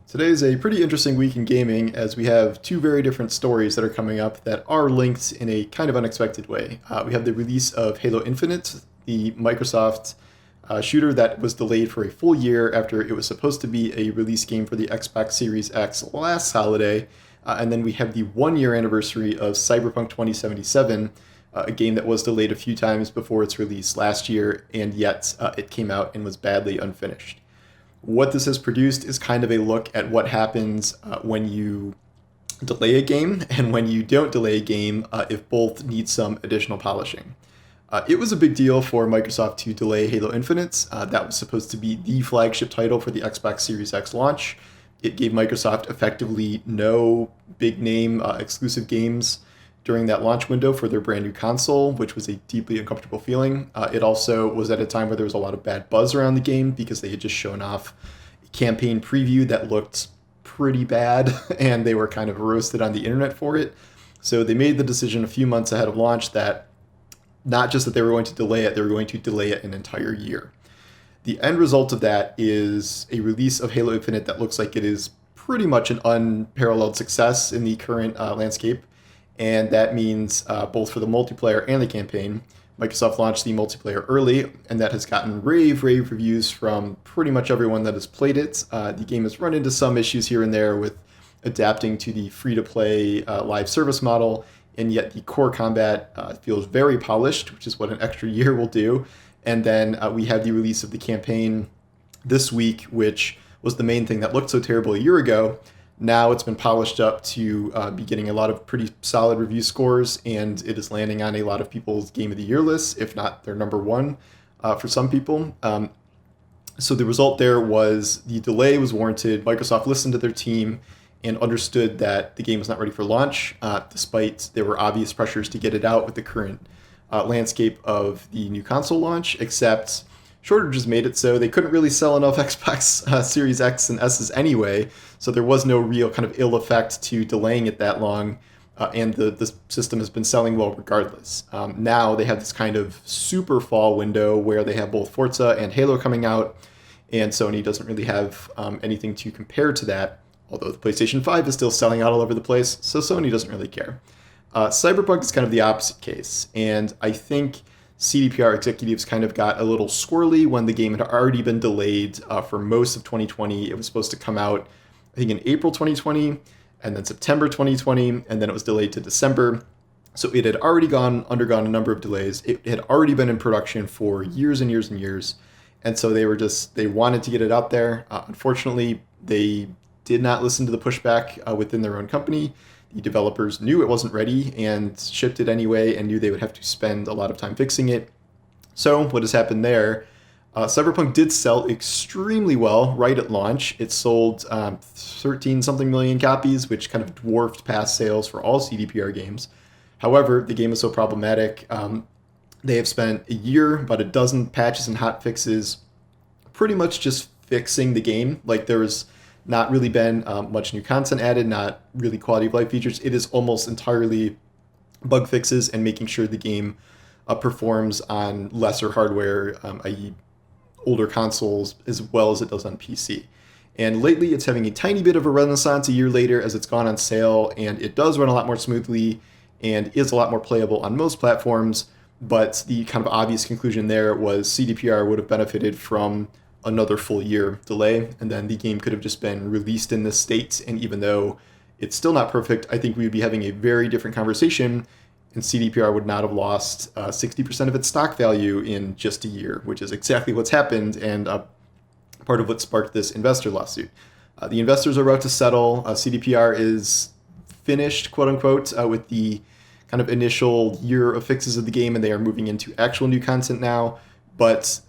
Today is a pretty interesting week in gaming as we have two very different stories that are coming up that are linked in a kind of unexpected way. We have the release of Halo Infinite, the Microsoft shooter that was delayed for a full year after it was supposed to be a release game for the Xbox Series X last holiday. And then we have the 1 year anniversary of Cyberpunk 2077, a game that was delayed a few times before its release last year, and yet it came out and was badly unfinished. What this has produced is kind of a look at what happens when you delay a game and when you don't delay a game if both need some additional polishing. It was a big deal for Microsoft to delay Halo Infinite. That was supposed to be the flagship title for the Xbox Series X launch. It gave Microsoft effectively no big name exclusive games during that launch window for their brand new console, which was a deeply uncomfortable feeling. It also was at a time where there was a lot of bad buzz around the game because they had just shown off a campaign preview that looked pretty bad, and they were kind of roasted on the internet for it. So they made the decision a few months ahead of launch that not just that they were going to delay it, they were going to delay it an entire year. The end result of that is a release of Halo Infinite that looks like it is pretty much an unparalleled success in the current landscape. And that means both for the multiplayer and the campaign. Microsoft launched the multiplayer early, and that has gotten rave reviews from pretty much everyone that has played it. The game has run into some issues here and there with adapting to the free-to-play live service model, and yet the core combat feels very polished, which is what an extra year will do. And then we had the release of the campaign this week, which was the main thing that looked so terrible a year ago. Now it's been polished up to be getting a lot of pretty solid review scores, and it is landing on a lot of people's Game of the Year lists, if not their number one for some people. So the result there was the delay was warranted. Microsoft listened to their team and understood that the game was not ready for launch, despite there were obvious pressures to get it out with the current landscape of the new console launch, except shortages made it so they couldn't really sell enough Xbox Series X and S's anyway, so there was no real kind of ill effect to delaying it that long, and the system has been selling well regardless. Now they have this kind of super fall window where they have both Forza and Halo coming out, and Sony doesn't really have anything to compare to that, although the PlayStation 5 is still selling out all over the place, so Sony doesn't really care. Cyberpunk is kind of the opposite case, and I think CDPR executives kind of got a little squirrely when the game had already been delayed for most of 2020. It was supposed to come out, I think, in April 2020, and then September 2020, and then it was delayed to December. So it had already undergone a number of delays. It had already been in production for years and years and years, and so they wanted to get it out there. Unfortunately, they did not listen to the pushback within their own company. The developers knew it wasn't ready and shipped it anyway and knew they would have to spend a lot of time fixing it. So what has happened there? Cyberpunk did sell extremely well right at launch. It sold 13 something million copies, which kind of dwarfed past sales for all CDPR games. However, the game is so problematic. They have spent a year, about a dozen patches and hot fixes, pretty much just fixing the game. Like, there was not really been much new content added, not really quality of life features. It is almost entirely bug fixes and making sure the game performs on lesser hardware, i.e. older consoles, as well as it does on PC. And lately it's having a tiny bit of a renaissance a year later as it's gone on sale, and it does run a lot more smoothly and is a lot more playable on most platforms, but the kind of obvious conclusion there was CDPR would have benefited from another full year delay, and then the game could have just been released in this state. And even though it's still not perfect, I think we would be having a very different conversation, and CDPR would not have lost 60% of its stock value in just a year, which is exactly what's happened, and part of what sparked this investor lawsuit. The investors are about to settle. CDPR is finished, quote unquote, with the kind of initial year of fixes of the game, and they are moving into actual new content now, but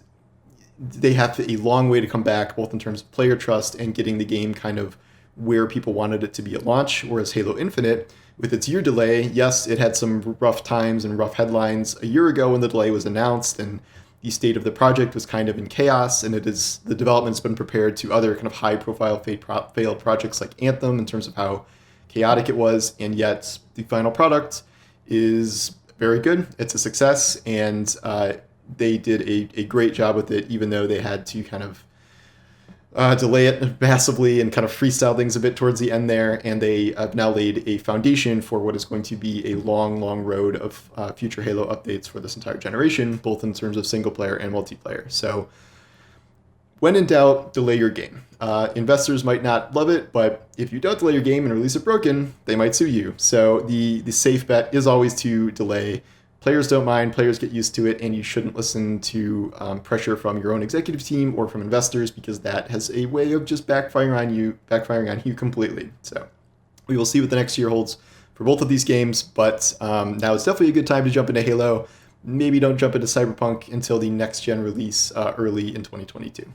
they have a long way to come back, both in terms of player trust and getting the game kind of where people wanted it to be at launch. Whereas Halo Infinite, with its year delay, yes, it had some rough times and rough headlines a year ago when the delay was announced, and the state of the project was kind of in chaos, and the development's been prepared to other kind of high-profile failed projects like Anthem in terms of how chaotic it was, and yet the final product is very good. It's a success, and they did a great job with it, even though they had to kind of delay it massively and kind of freestyle things a bit towards the end there. And they have now laid a foundation for what is going to be a long, long road of future Halo updates for this entire generation, both in terms of single player and multiplayer. So when in doubt, delay your game. Investors might not love it, but if you don't delay your game and release it broken, they might sue you. So the safe bet is always to delay. Players don't mind, players get used to it, and you shouldn't listen to pressure from your own executive team or from investors, because that has a way of just backfiring on you completely. So we will see what the next year holds for both of these games, but now it's definitely a good time to jump into Halo. Maybe don't jump into Cyberpunk until the next gen release early in 2022.